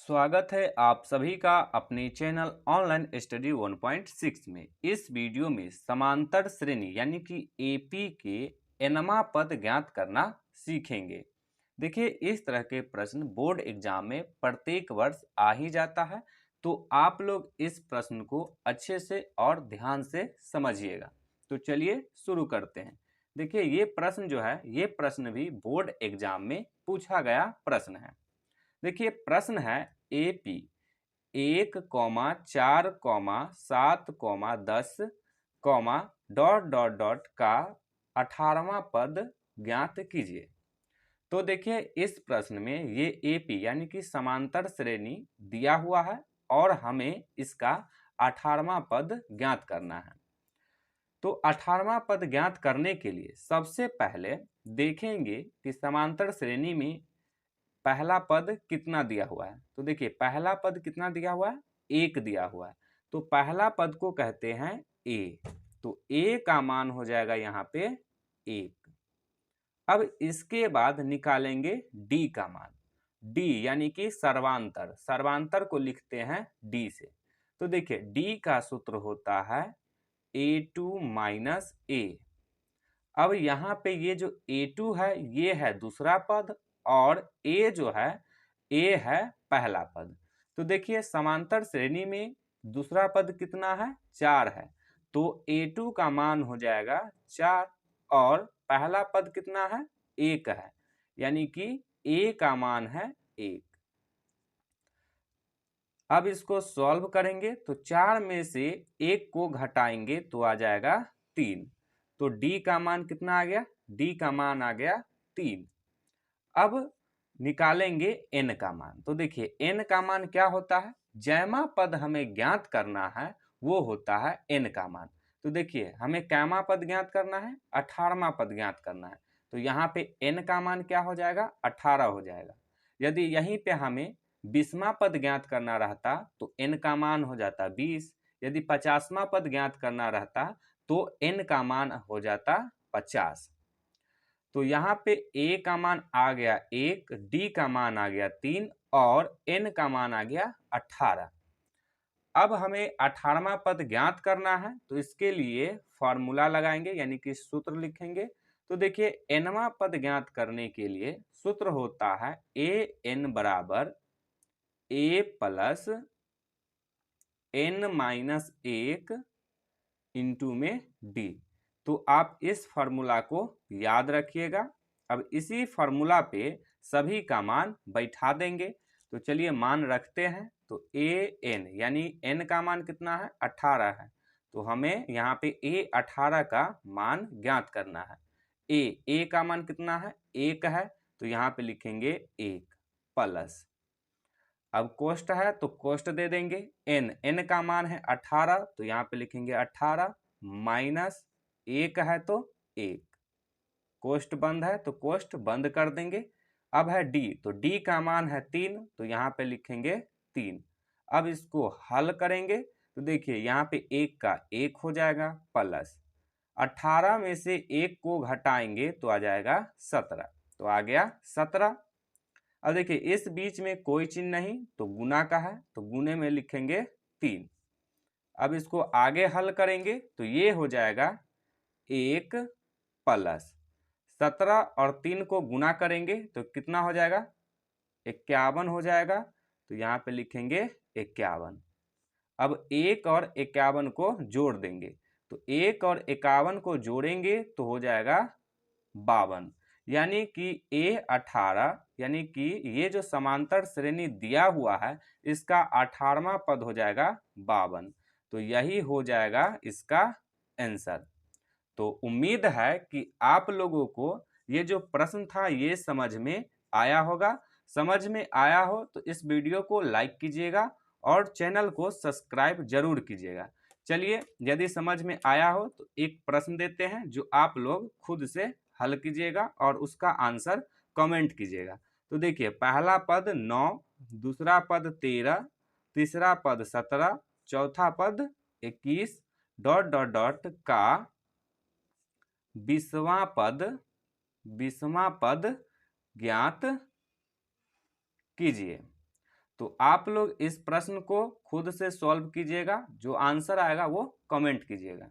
स्वागत है आप सभी का अपने चैनल ऑनलाइन स्टडी 1.6 में। इस वीडियो में समांतर श्रेणी यानी कि एपी के एनमा पद ज्ञात करना सीखेंगे। देखिए, इस तरह के प्रश्न बोर्ड एग्जाम में प्रत्येक वर्ष आ ही जाता है, तो आप लोग इस प्रश्न को अच्छे से और ध्यान से समझिएगा। तो चलिए शुरू करते हैं। देखिए, ये प्रश्न जो है, ये प्रश्न भी बोर्ड एग्जाम में पूछा गया प्रश्न है। देखिए, प्रश्न है एपी 1,4,7,10, डॉट डॉट डॉट का 18वां पद ज्ञात कीजिए। तो देखिए, इस प्रश्न में ये एपी यानी कि समांतर श्रेणी दिया हुआ है और हमें इसका 18वां पद ज्ञात करना है। तो 18वां पद ज्ञात करने के लिए सबसे पहले देखेंगे कि समांतर श्रेणी में पहला पद कितना दिया हुआ है। तो देखिए, पहला पद कितना दिया हुआ है, 1 दिया हुआ है। तो पहला पद को कहते हैं ए। तो ए का मान हो जाएगा यहाँ पे 1। अब इसके बाद निकालेंगे डी का मान। डी यानी कि सर्वांतर, सर्वांतर को लिखते हैं डी से। तो देखिए, डी का सूत्र होता है A2 माइनस ए। अब यहाँ पे ये जो A2 है, ये है दूसरा पद, और A जो है, A है पहला पद। तो देखिए, समांतर श्रेणी में दूसरा पद कितना है, 4 है। तो A2 का मान हो जाएगा 4 और पहला पद कितना है, 1 है, यानी कि A का मान है 1। अब इसको सॉल्व करेंगे तो 4 में से 1 को घटाएंगे तो आ जाएगा 3। तो D का मान कितना आ गया, D का मान आ गया 3। अब निकालेंगे N का मान। तो देखिए, N का मान क्या होता है, जैमा पद हमें ज्ञात करना है वो होता है N का मान। तो देखिए, हमें कैमा पद ज्ञात करना है, 18वां पद ज्ञात करना है। तो यहाँ पे N का मान क्या हो जाएगा, 18 हो जाएगा। यदि यहीं पे हमें 20वां पद ज्ञात करना रहता तो N का मान हो जाता 20। यदि 50वां पद ज्ञात करना रहता तो N का मान हो जाता 50। तो यहाँ पे A का मान आ गया 1, D का मान आ गया 3 और N का मान आ गया 18। अब हमें 18वां पद ज्ञात करना है, तो इसके लिए फॉर्मूला लगाएंगे यानी कि सूत्र लिखेंगे। तो देखिए, nवां पद ज्ञात करने के लिए सूत्र होता है an बराबर a plus n minus 1 into में d। तो आप इस फॉर्मूला को याद रखिएगा। अब इसी फॉर्मूला पे सभी का मान बैठा देंगे। तो चलिए मान रखते हैं। तो ए एन यानी n का मान कितना है, 18 है। तो हमें यहाँ पे a 18 का मान ज्ञात करना है। a का मान कितना है, 1 है। तो यहाँ पे लिखेंगे 1 प्लस, अब कोष्ट है तो कोष्ट दे देंगे। n का मान है 18, तो यहाँ पे लिखेंगे 18 माइनस 1 है तो 1, कोष्ट बंद है तो कोष्ट बंद कर देंगे। अब है d, तो d का मान है 3, तो यहाँ पे लिखेंगे 3। अब इसको हल करेंगे तो देखिए, यहाँ पे 1 का 1 हो जाएगा प्लस 18 में से 1 को घटाएंगे तो आ जाएगा 17। तो आ गया 17। अब देखिए, इस बीच में कोई चिन्ह नहीं तो गुना का है, तो गुने में लिखेंगे 3। अब इसको आगे हल करेंगे तो ये हो जाएगा 1 प्लस 17 और 3 को गुना करेंगे तो कितना हो जाएगा, 51 हो जाएगा। तो यहाँ पे लिखेंगे 51। अब 1 और 51 को जोड़ देंगे, तो 1 और 51 को जोड़ेंगे तो हो जाएगा 52। यानी कि A18 यानी कि ये जो समांतर श्रेणी दिया हुआ है, इसका 18वां पद हो जाएगा 52। तो यही हो जाएगा इसका आंसर। तो उम्मीद है कि आप लोगों को ये जो प्रश्न था ये समझ में आया होगा। समझ में आया हो तो इस वीडियो को लाइक कीजिएगा और चैनल को सब्सक्राइब जरूर कीजिएगा। चलिए, यदि समझ में आया हो तो एक प्रश्न देते हैं जो आप लोग खुद से हल कीजिएगा और उसका आंसर कमेंट कीजिएगा। तो देखिए, पहला पद 9, दूसरा पद 13, तीसरा पद 17, चौथा पद 21, डॉट डॉट डॉट का 20वां पद ज्ञात कीजिए। तो आप लोग इस प्रश्न को खुद से सॉल्व कीजिएगा, जो आंसर आएगा वो कमेंट कीजिएगा।